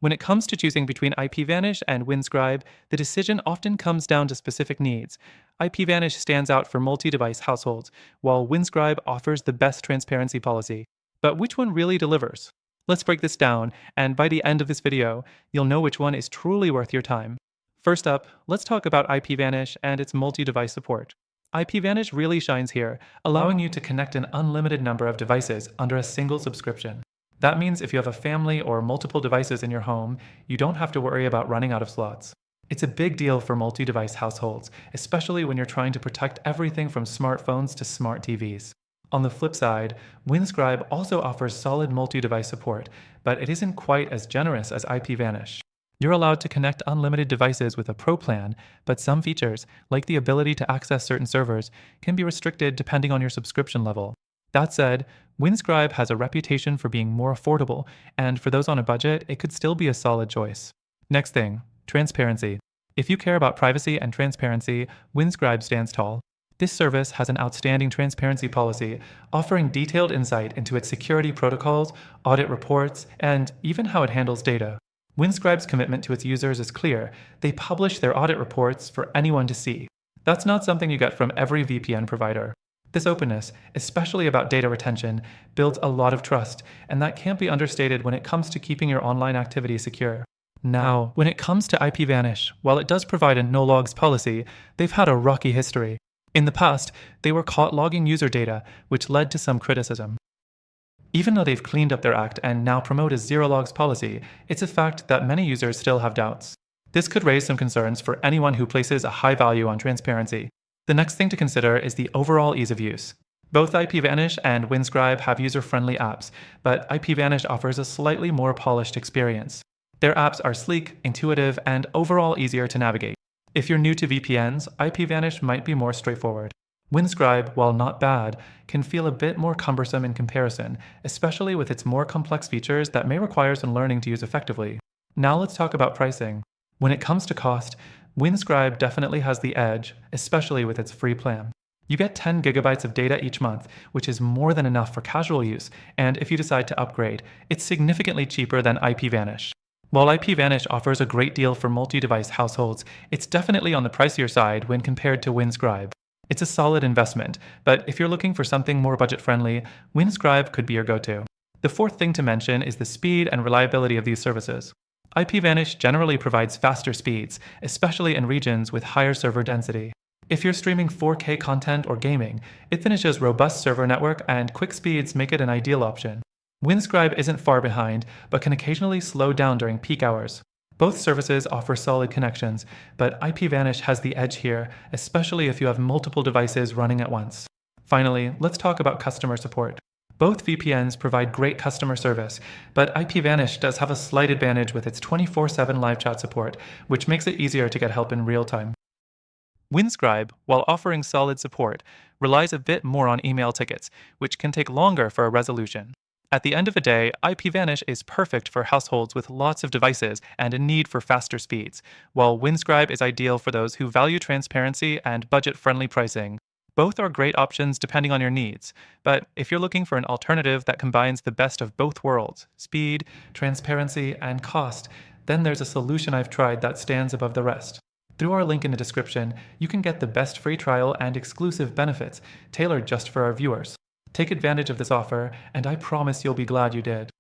When it comes to choosing between IPVanish and Windscribe, the decision often comes down to specific needs. IPVanish stands out for multi-device households, while Windscribe offers the best transparency policy. But which one really delivers? Let's break this down, and by the end of this video, you'll know which one is truly worth your time. First up, let's talk about IPVanish and its multi-device support. IPVanish really shines here, allowing you to connect an unlimited number of devices under a single subscription. That means if you have a family or multiple devices in your home, you don't have to worry about running out of slots. It's a big deal for multi-device households, especially when you're trying to protect everything from smartphones to smart TVs. On the flip side, Windscribe also offers solid multi-device support, but it isn't quite as generous as IPVanish. You're allowed to connect unlimited devices with a Pro plan, but some features, like the ability to access certain servers, can be restricted depending on your subscription level. That said, Windscribe has a reputation for being more affordable, and for those on a budget, it could still be a solid choice. Next thing, transparency. If you care about privacy and transparency, Windscribe stands tall. This service has an outstanding transparency policy, offering detailed insight into its security protocols, audit reports, and even how it handles data. Windscribe's commitment to its users is clear. They publish their audit reports for anyone to see. That's not something you get from every VPN provider. This openness, especially about data retention, builds a lot of trust, and that can't be understated when it comes to keeping your online activity secure. Now, when it comes to IPVanish, while it does provide a no-logs policy, they've had a rocky history. In the past, they were caught logging user data, which led to some criticism. Even though they've cleaned up their act and now promote a zero-logs policy, it's a fact that many users still have doubts. This could raise some concerns for anyone who places a high value on transparency. The next thing to consider is the overall ease of use. Both IPVanish and Windscribe have user-friendly apps, but IPVanish offers a slightly more polished experience. Their apps are sleek, intuitive, and overall easier to navigate. If you're new to VPNs, IPVanish might be more straightforward. Windscribe, while not bad, can feel a bit more cumbersome in comparison, especially with its more complex features that may require some learning to use effectively. Now let's talk about pricing. When it comes to cost, Windscribe definitely has the edge, especially with its free plan. You get 10 gigabytes of data each month, which is more than enough for casual use, and if you decide to upgrade, it's significantly cheaper than IPVanish. While IPVanish offers a great deal for multi-device households, it's definitely on the pricier side when compared to Windscribe. It's a solid investment, but if you're looking for something more budget-friendly, Windscribe could be your go-to. The fourth thing to mention is the speed and reliability of these services. IPVanish generally provides faster speeds, especially in regions with higher server density. If you're streaming 4K content or gaming, IPVanish's robust server network and quick speeds make it an ideal option. Windscribe isn't far behind, but can occasionally slow down during peak hours. Both services offer solid connections, but IPVanish has the edge here, especially if you have multiple devices running at once. Finally, let's talk about customer support. Both VPNs provide great customer service, but IPVanish does have a slight advantage with its 24/7 live chat support, which makes it easier to get help in real time. Windscribe, while offering solid support, relies a bit more on email tickets, which can take longer for a resolution. At the end of the day, IPVanish is perfect for households with lots of devices and a need for faster speeds, while Windscribe is ideal for those who value transparency and budget-friendly pricing. Both are great options depending on your needs, but if you're looking for an alternative that combines the best of both worlds, speed, transparency, and cost, then there's a solution I've tried that stands above the rest. Through our link in the description, you can get the best free trial and exclusive benefits tailored just for our viewers. Take advantage of this offer, and I promise you'll be glad you did.